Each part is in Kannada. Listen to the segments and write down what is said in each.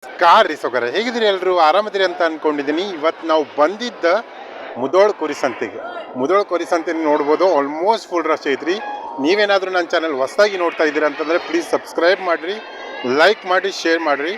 ಕಾರ್ ರೀಸೋಗರ ಹೇಗಿದ್ದೀರಿ ಎಲ್ಲರೂ ಆರಾಮದಿರಿ ಅಂತ ಅಂದ್ಕೊಂಡಿದ್ದೀನಿ. ಇವತ್ತು ನಾವು ಬಂದಿದ್ದ ಮುದೋಳ್ ಕುರಿ ಸಂತೆಗೆ. ಮುದೋಳ್ ಕುರಿ ಸಂತೆ ನೋಡ್ಬೋದು, ಆಲ್ಮೋಸ್ಟ್ ಫುಲ್ ರಶ್ ಐತ್ರಿ. ನೀವೇನಾದರೂ ನನ್ನ ಚಾನಲ್ ಹೊಸದಾಗಿ ನೋಡ್ತಾ ಇದ್ದೀರಿ ಅಂತಂದರೆ ಪ್ಲೀಸ್ ಸಬ್ಸ್ಕ್ರೈಬ್ ಮಾಡಿರಿ, ಲೈಕ್ ಮಾಡಿ, ಶೇರ್ ಮಾಡಿರಿ.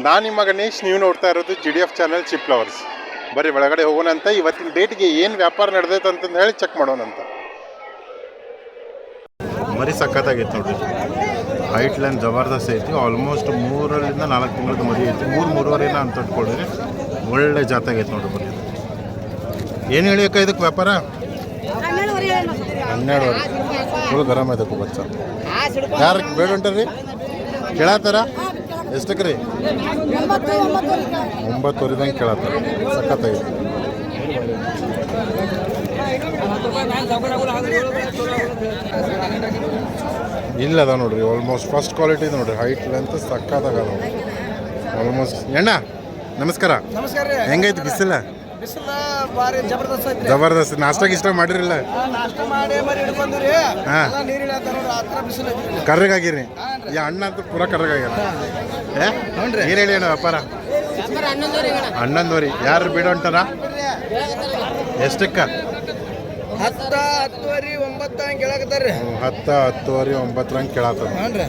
ನಾನು ನಿಮ್ಮ ಗಣೇಶ್, ನೀವು ನೋಡ್ತಾ ಇರೋದು GDF ಚಾನಲ್ ಚಿಪ್ ಲವರ್ಸ್. ಬರೀ ಒಳಗಡೆ ಹೋಗೋಣಂತ. ಇವತ್ತಿನ ಡೇಟ್ಗೆ ಏನು ವ್ಯಾಪಾರ ನಡೆದೈತೆ ಅಂತಂದು ಹೇಳಿ ಚೆಕ್ ಮಾಡೋಣಂತ. ಮರಿ ಸಖತ್ತಾಗೈತೆ ನೋಡ್ರಿ, ಹೈಟ್ ಲೈನ್ ಜಬರ್ದಸ್ತ್ ಐತಿ. ಆಲ್ಮೋಸ್ಟ್ 3ರಿಂದ 4 ತಿಂಗಳದ್ದು ಮರಿ ಐತಿ. 3-3.5 ಅಂತ ಇಟ್ಕೊಳ್ರಿ, ಒಳ್ಳೆ ಜಾತಾಗೈತೆ ನೋಡ್ರಿ. ಬನ್ನಿ, ಏನು ಹೇಳಿ ಅಕ್ಕ ಇದಕ್ಕೆ ವ್ಯಾಪಾರ? 12 ಫುಲ್ ಗರಮ್ ಐತಕ್ಕ ಬಚ್ಚ. ಯಾರು ಬೇಡ ಹೊಂಟ್ರಿ ಕೇಳತ್ತಾರ? ಎಷ್ಟಕ್ಕೆ ರೀ? 9.5 ಕೇಳತ್ತಾರ. ಸಖತ್ತಾಗೈತಿ. ಇಲ್ಲ ಅದ ನೋಡ್ರಿ, ಆಲ್ಮೋಸ್ಟ್ ಫಸ್ಟ್ ಕ್ವಾಲಿಟಿ ನೋಡ್ರಿ, ಹೈಟ್ ಲೆಂತ್ ಸಕ್ಕತ್ತಾಗ ನೋಡ್ರಿ. ಆಲ್ಮೋಸ್ಟ್ ಎಣ್ಣ ನಮಸ್ಕಾರ. ನಮಸ್ಕಾರ ರೀ. ಹೆಂಗೈತಿ ಬಿಸಿಲ? ಬಿಸಿಲ ಬಾರಿ ಜಬರ್ದಸ್ತ್ ಐತ್ರಿ. ಜಬರ್ದಸ್ತ್. ನಾಷ್ಟ ಗಿಷ್ಟ ಮಾಡಿರಿಲ್ಲ? ನಾಷ್ಟ ಮಾಡಿ ಮರಿ ಹಿಡ್ಕೊಂಡ್ರಿ. ಹಾಂ, ನೀರಿಲ್ಲ ಆತರ ಬಿಸಿಲು ಐತ್ರಿ. ಕರ್ರಗಾಗಿರಿ. ಈ ಅಣ್ಣ ಅಂತ ಪೂರ ಕರ್ರಗಾಗ್ಯಾರ. ಏನು ಹೇಳಿ ಅಣ್ಣ ವ್ಯಾಪಾರ? 11 ಯಾರು ಬಿಡ ಹೊಂಟಾರ? ಎಷ್ಟಕ್ಕ? 10, 10, 9 ಹಂಗೆ ಕೇಳಾಕತ್ತಾರ್ರಿ. 10, 10, 9 ಹಂಗೆ ಕೇಳತ್ತಾರ. ಹಾನ್ರಿ.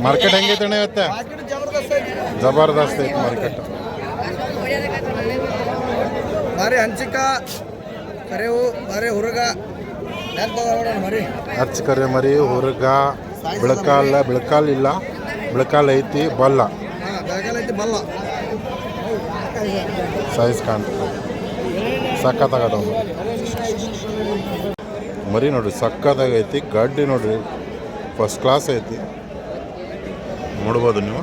ಮಾರ್ಕೆಟ್ ಹೆಂಗೈತೆ ಅಣ್ಣ ಇವತ್ತು? ಮಾರ್ಕೆಟ್ ಜಬರ್ದಸ್ತ್ ಐತ್ರಿ. ಜಬರ್ದಸ್ತ್ ಐತಿ ಮಾರ್ಕೆಟ್. ಬಾರಿ ಹಂಚಿಕ ಕರೆವು, ಬಾರಿ ಹುರುಗ ಮರಿ. ಹಚ್ಚ ಕರೆ ಮರಿ, ಹುರುಗ, ಬೆಳಕಾಲ್ ಇಲ್ಲ, ಬೆಳಕಾಲ್ ಐತಿ. ಬಲ್ಲ ಐತಿ, ಬಲ್ಲ ಸೈಜ್ ಕಾಣ್ತದೆ. ಸಕ್ಕತ್ತಾಗದ ಮರಿ ನೋಡ್ರಿ, ಸಕ್ಕತ್ತಾಗೈತಿ. ಗಡ್ಡಿ ನೋಡ್ರಿ, ಫಸ್ಟ್ ಕ್ಲಾಸ್ ಐತಿ. ನೋಡ್ಬೋದು ನೀವು.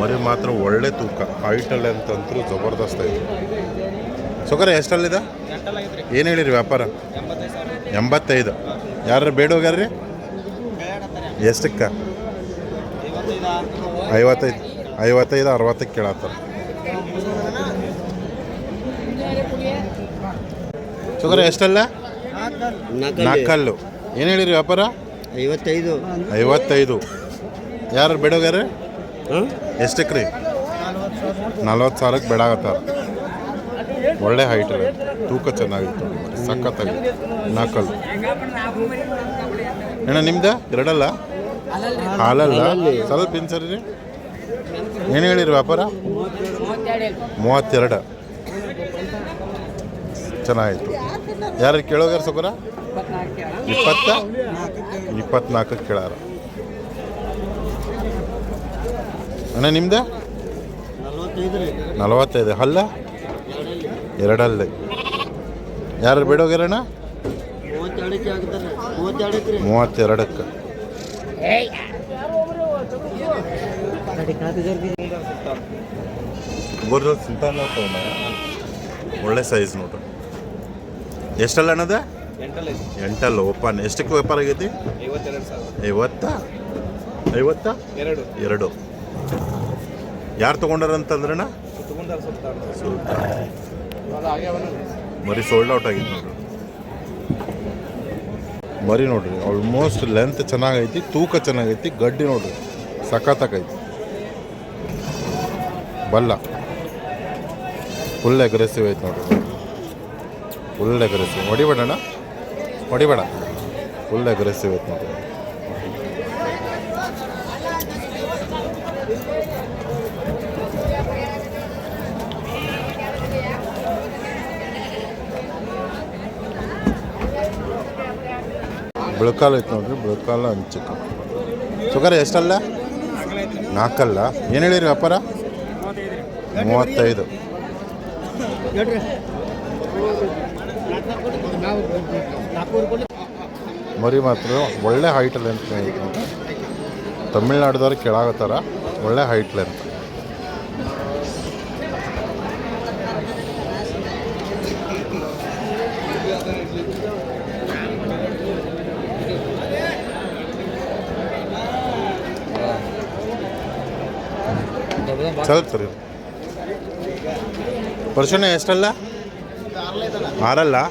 ಮರಿ ಮಾತ್ರ ಒಳ್ಳೆ ತೂಕ, ಹೈಟಲ್ಲಿ ಅಂತಂತೂ ಜಬರ್ದಸ್ತ್ ಐತಿ. ಸುಗರ ಎಷ್ಟಲ್ಲಿದೆ? ಏನು ಹೇಳಿರಿ ವ್ಯಾಪಾರ? 85. ಯಾರು ಬೇಡ ಹೋಗ್ಯಾರ್ರಿ? ಎಷ್ಟಕ್ಕೆ? 55, 60 ಕೇಳತ್ತಾರ. ಸುಗರ ಎಷ್ಟಲ್ಲ? 4. ಏನು ಹೇಳಿರಿ ವ್ಯಾಪಾರ? 55. ಯಾರು ಬೇಡ ಹೋಗ್ಯಾರ? ಎಷ್ಟಕ್ಕೆ ರೀ? 40,000ಕ್ಕೆ ಬೇಡಾಗತ್ತಾರ. ಒಳ್ಳೆ ಹೈಟ್, ತೂಕ ಚೆನ್ನಾಗಿತ್ತು, ಸಖತ್ತಾಗಿ. 4 ಅಣ್ಣ ನಿಮ್ದು? 2 ಹಾಲಲ್ಲ, ಸ್ವಲ್ಪ ಇನ್ಸರಿ ರೀ. ಏನು ಹೇಳಿರಿ ವ್ಯಾಪಾರ? 32. ಚೆನ್ನಾಗಿತ್ತು. ಯಾರು ಕೇಳೋಗ್ಯಾರ ಸುಗರ? 24 ಕೇಳಾರ. ಅಣ್ಣ ನಿಮ್ದು? 45. ಹಲ್ಲ 2. ಯಾರು ಬಿಡೋಗ್ಯಾರಣ್ಣ? 32. ಒಳ್ಳೆ ಸೈಜ್ ನೋಡ್ರಿ. ಎಷ್ಟಲ್ಲ ಅನ್ನದ? 8 ಓಪನ್. ಎಷ್ಟಕ್ಕೆ ವ್ಯಾಪಾರ ಆಗೈತಿ? 52. ಯಾರು ತೊಗೊಂಡಾರಂತಂದ್ರಣ್ಣ? ಮರಿ ಸೋಲ್ಡ್ ಔಟ್ ಆಗಿತ್ತು ನೋಡ್ರಿ. ಮರಿ ನೋಡ್ರಿ, ಆಲ್ಮೋಸ್ಟ್ ಲೆಂತ್ ಚೆನ್ನಾಗೈತಿ, ತೂಕ ಚೆನ್ನಾಗೈತಿ. ಗಡ್ಡಿ ನೋಡ್ರಿ ಸಖತ್ತಾಗೈತಿ. ಬಲ್ಲ ಫುಲ್ ಅಗ್ರೆಸಿವ್ ಐತಿ ನೋಡ್ರಿ, ಫುಲ್ ಅಗ್ರೆಸಿವ್. ಹೊಡಿಬೇಡಣ್ಣ, ಹೊಡಿಬೇಡ. ಫುಲ್ ಅಗ್ರೆಸಿವ್ ಐತಿ ನೋಡ್ರಿ. ಬೆಳಕಾಲ ಐತೆ ನೋಡ್ರಿ, ಬೆಳಕಾಲ ಹಂಚಿಕ. ಸುಗರ ಎಷ್ಟಲ್ಲ? 4. ಏನು ಹೇಳಿರಿ ವ್ಯಾಪಾರ? 35. ಮರಿ ಮಾತ್ರ ಒಳ್ಳೆ ಹೈಟ್ ಲೆಂತ್ ಐತೆ. ತಮಿಳ್ನಾಡ್ದವ್ರು ಕೇಳಾಗತ್ತಾರ. ಒಳ್ಳೆ ಹೈಟ್ ಲೆಂತ್. ಸ್ವಲ್ಪ ಸರಿ. ಪರ್ಸನ್ ಎಷ್ಟಲ್ಲ? 6.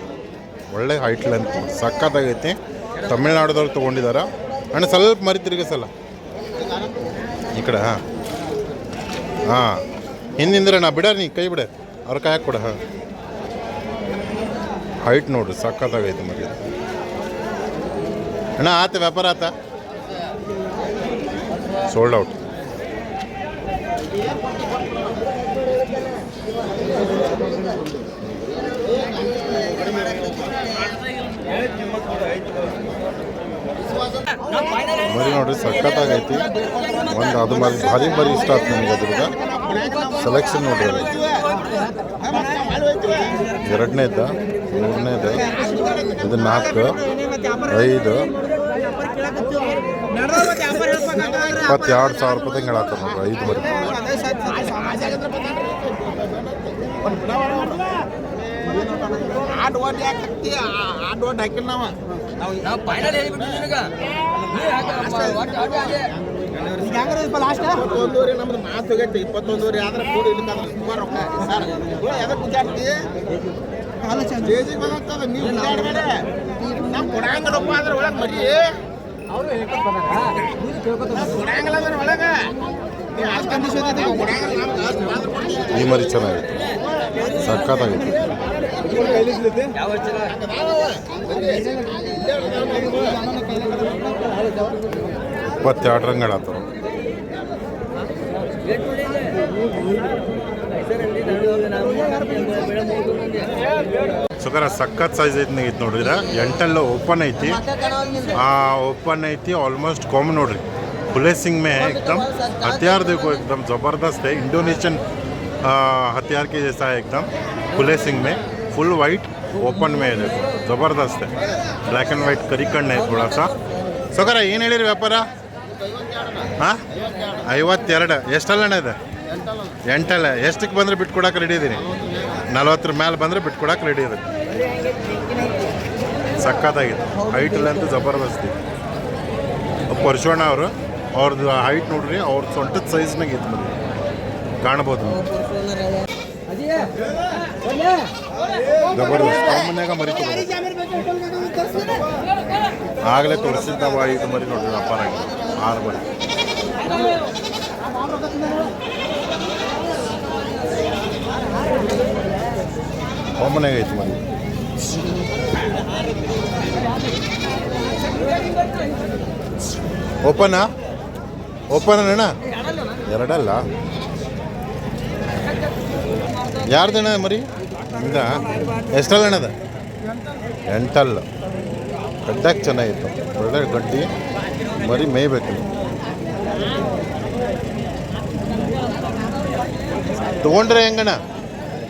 ಒಳ್ಳೆ ಹೈಟ್ ಲೆಂತ್ ಸಕ್ಕತ್ತಾಗೈತಿ. ತಮಿಳ್ನಾಡದವ್ರು ತೊಗೊಂಡಿದ್ದಾರೆ. ಅಣ್ಣ ಸ್ವಲ್ಪ ಮರಿ ತಿರುಗಿಸಲ್ಲ ಈ ಕಡೆ. ಹಾಂ, ಹಾಂ ಹಿಂದಿಂದ್ರೆ ನಾ ಬಿಡ ನೀ ಕೈ ಬಿಡ ಅವ್ರ ಕೈ ಕೊಡ ಹಾಂ ಹೈಟ್ ನೋಡ್ರಿ ಸಖತ್ತಾಗೈತೆ ಮರಿ ಅಣ್ಣ ಆತ ವ್ಯಾಪಾರ ಆತ ಸೋಲ್ಡ್ ಔಟ್ ಮರಿ ನೋಡ್ರಿ ಸಖತ್ತಾಗೈತಿ ಒಂದು ಅದು ಮರಿ ಭಾರಿ ಮರಿ ಇಷ್ಟ ಆಯ್ತು ನನಗೆ ಅದ್ರದ ಸೆಲೆಕ್ಷನ್ ನೋಡ್ರಿ ಅದು ಎರಡನೇದ ಮೂರನೇದು ಇದು 4 5 22,000 ರೂಪಾಯಿ ಹೇಳತ್ತಾರ ನೋಡ್ರಿ 5 ಮರಿ ನಮ್ದು ಮಾತು 21 ಆದ್ರೆ ಕೂಡಿ ಸುಮಾರು ನೀವು ನಾವು ಕೊಡಂಗಪ್ಪ ಅಂದ್ರೆ ಒಳಗೆ ಮರಿ ಕೊಡಂಗಲ್ಲ ಒಳಗೆ ಈ ಮರಿ ಚೆನ್ನಾಗಿತ್ತು ಸಖತ್ತಾಗಿತ್ತು 22 ರಂಗ್ ಹೇಳತ್ತಾರ ಸುಖರ ಸಖತ್ ಸೈಜ್ ಐತಿ ಐತಿ ನೋಡ್ರಿ ಇದು ಎಂಟೆಲ್ಲ ಓಪನ್ ಐತಿ ಓಪನ್ ಐತಿ ಆಲ್ಮೋಸ್ಟ್ ಕಾಮನ್ ನೋಡ್ರಿ खुले सिंग में है एकदम हथियार देखो एकदम ज़बरदस्त है इंडोनेशियन हथियार के जैसा है एकदम खुले सिंग में फुल वाइट ओपन में है देखो ज़बरदस्त है ब्लैक एंड वाइट करीकंड है थोड़ा सा ಸೊಕರ ಏನು ಹೇಳಿರಿ ವ್ಯಾಪಾರ ಹಾಂ 52 ಎಷ್ಟಲ್ಲ ಇದೆ 8 ಎಷ್ಟಕ್ಕೆ ಬಂದರೆ ಬಿಟ್ಕೊಡಕ್ಕೆ ರೆಡಿ ಇದ್ದೀನಿ 40 ಮೇಲೆ ಬಂದರೆ ಬಿಟ್ಕೊಡಕ್ಕೆ ರೆಡಿ ಇದೆ ಸಖತ್ತಾಗಿತ್ತು ಹೈಟ್ ಅಂತೂ ಜಬರ್ದಸ್ತಿ ಪರಶುವಣ್ಣ ಅವರು ಅವ್ರದ್ದು ಹೈಟ್ ನೋಡ್ರಿ ಅವ್ರ ಸೊಂಟದ ಸೈಜ್ನಾಗ ಇತ್ತು ನೋಡಿ ಕಾಣ್ಬೋದು ಜಬರ್ದಸ್ತ್ ಮನ್ಯಾಗ ಮರಿ ಆಗಲೇ ತೋರಿಸಿದ್ದಾವ 5 ಮರಿ ನೋಡ್ರಿ ವ್ಯಾಪಾರ ಆಗಿದೆ 6 ಮರಿ ಮನ್ಯಾಗ ಐತಿ ಮರಿ ಓಪನಾ ಓಪನ್ ಅಣ್ಣ ಎರಡಲ್ಲ ಯಾರ್ದಣ್ಣ ಮರಿ ಹಿಂಗ ಎಷ್ಟಲ್ಲ ಅಣ್ಣದ 8 ಗಡ್ಡಕ್ಕೆ ಚೆನ್ನಾಗಿತ್ತು ಒಳ್ಳೆ ಗಡ್ಡಿ ಮರಿ ಮೇಯ್ಬೇಕು ತೊಗೊಂಡ್ರೆ ಹೆಂಗಣ್ಣ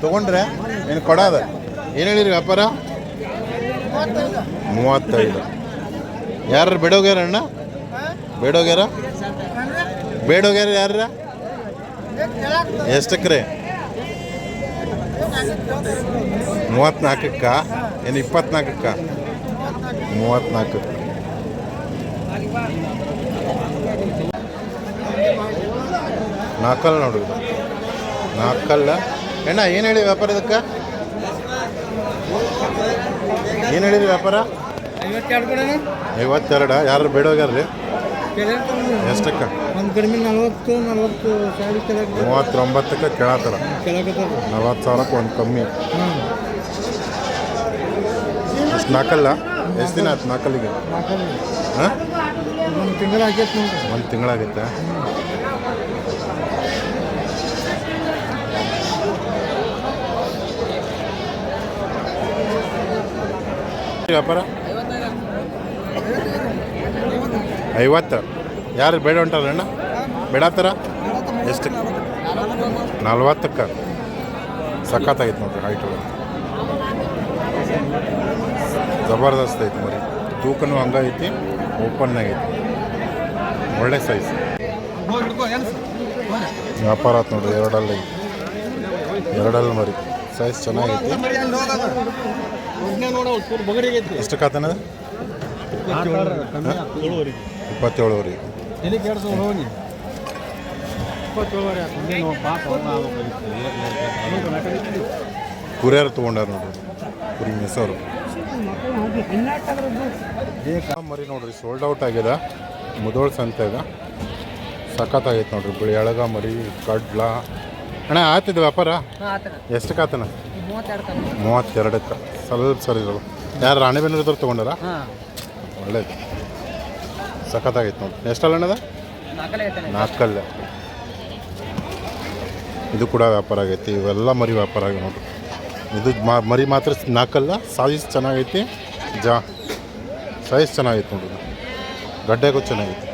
ತೊಗೊಂಡ್ರೆ ಏನು ಕೊಡೋದ ಏನು ಹೇಳಿರಿ ವ್ಯಾಪಾರ 35 ಯಾರು ಬಿಡೋಗ್ಯಾರ ಅಣ್ಣ ಬೇಡೋಗ್ಯಾರ ಯಾರ ಎಷ್ಟಕ್ಕೆ 34ಕ್ಕ ಏನು 24ಕ್ಕ 34 ನಾಲ್ಕಲ್ಲ ನೋಡಿದ್ರು 4 ಅಣ್ಣ ಏನು ಹೇಳಿ ವ್ಯಾಪಾರ ಇದಕ್ಕೆ ಏನು ಹೇಳಿರಿ ವ್ಯಾಪಾರ 52 ಯಾರು ಬೇಡೋಗ್ಯಾರ್ರಿ ಎಷ್ಟಕ್ಕೆ ಒಂದು ಕಡಿಮೆ 39ಕ್ಕೆ ಕೇಳತ್ತಾರ 40,000ಕ್ಕೆ ಒಂದು ಕಮ್ಮಿ ಎಷ್ಟು 4 ಎಷ್ಟು ದಿನ ಆಯ್ತು 4 ಹಾಂ ಒಂದು ತಿಂಗಳಾಗೈತೆ ಒಂದು ತಿಂಗಳಾಗೈತೆ ವ್ಯಾಪಾರ 50 ಯಾರು ಬೇಡ ಹೊಂಟಾರ ಅಣ್ಣ ಬೇಡತ್ತಾರ ಎಷ್ಟು 40ಕ್ಕೆ ಸಖತ್ತಾಗೈತೆ ನೋಡ್ರಿ ಹೈಟ್ ಒಳಗೆ ಜಬರ್ದಸ್ತ್ ಐತಿ ಮರಿ ತೂಕನೂ ಹಂಗೈತಿ ಓಪನ್ನಾಗೈತಿ ಒಳ್ಳೆ ಸೈಜ್ ವ್ಯಾಪಾರ ಆಯ್ತು ನೋಡ್ರಿ ಎರಡಲ್ಲಿ ಮರಿ ಸೈಜ್ ಚೆನ್ನಾಗೈತಿ ಎಷ್ಟಕ್ಕಾತನದ 27ವರೆಗೆ ಕುರಿಯಾರು ತೊಗೊಂಡಾರ ನೋಡ್ರಿ ಕುರಿ ಮೆಸೋರು ಮರಿ ನೋಡ್ರಿ ಸೋಲ್ಡ್ ಔಟ್ ಆಗ್ಯದ ಮುದೋಳ್ ಸಂತೆಗ ಸಖತ್ತಾಗೈತೆ ನೋಡ್ರಿ ಬಿಳಿ ಎಳಗ ಮರಿ ಕಡ್ಲ ಅಣ್ಣ ಆಯ್ತಿದ್ದು ವ್ಯಾಪಾರ ಎಷ್ಟಕ್ಕೆ ಆತನ 32ಕ್ಕೆ ಸ್ವಲ್ಪ ಸರಿ ಇರೋದು ಯಾರು ರಾಣಿಬೆನ್ನೂರದವ್ರು ತೊಗೊಂಡಾರ ಒಳ್ಳೇದು ಸಖತ್ತಾಗೈತೆ ನೋಡಿ ಎಷ್ಟಲ್ಲ ಅಣ್ಣದ 4 ಇದು ಕೂಡ ವ್ಯಾಪಾರ ಆಗೈತಿ ಇವೆಲ್ಲ ಮರಿ ವ್ಯಾಪಾರ ಆಗಿ ನೋಡ್ರಿ ಇದು ಮರಿ ಮಾತ್ರ 4 ಸೈಜ್ ಚೆನ್ನಾಗೈತಿ ಸೈಜ್ ಚೆನ್ನಾಗೈತೆ ನೋಡ್ರಿ ಗಡ್ಡೆಗೂ ಚೆನ್ನಾಗೈತಿ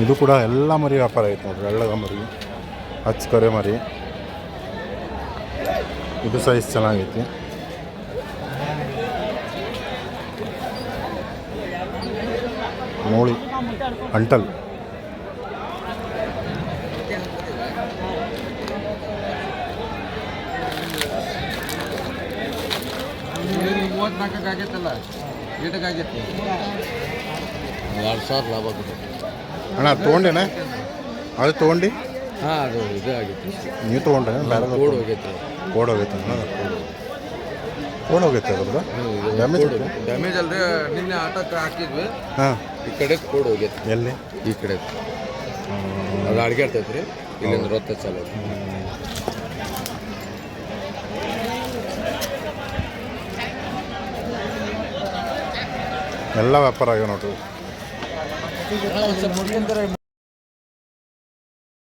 ಇದು ಕೂಡ ಎಲ್ಲ ಮರಿ ವ್ಯಾಪಾರ ಐತೆ ನೋಡ್ರಿ ಎಳ್ಳಗ ಮರಿ ಹಚ್ಕರೆ ಮರಿ ಇದು ಸೈಜ್ ಚೆನ್ನಾಗೈತಿ ಮೂಳಿ ಅಂಟಲ್ ಆಗೈತಲ್ಲ ಆಗೈತಿ 2000 ಲಾಭ ಆಗುತ್ತೆ ಅಣ್ಣ ತೊಗೊಂಡೇನ ಅದು ತೊಗೊಂಡು ಹಾಂ ಅದು ಇದು ಆಗಿತ್ತು ನೀವು ತೊಗೊಂಡ್ರೆ ಬೇರೆ ಕೋಡ್ ಹೋಗೈತೆ ಕೋಡ್ ಹೋಗೈತೆ ಕೋಡ್ ಹೋಗೈತೆ ಅದ್ರದ್ದು ಡ್ಯಾಮೇಜ್ ಅಲ್ಲದೆ ನಿನ್ನೆ ಆಟಕ್ಕೆ ಹಾಕಿದ್ವಿ ಹಾಂ ಈ ಕಡೆ ಕೋಡ್ ಹೋಗೈತೆ ಎಲ್ಲಿ ಈ ಕಡೆ ಅದು ಅಡ್ಗೆ ಇರ್ತೈತೆ ರೀ ಇಲ್ಲಿಂದ ರೊತ್ತ ಚಾಲು ಎಲ್ಲ ವ್ಯಾಪಾರ ಆಗ್ಯಾವ ನೋಡ್ರಿ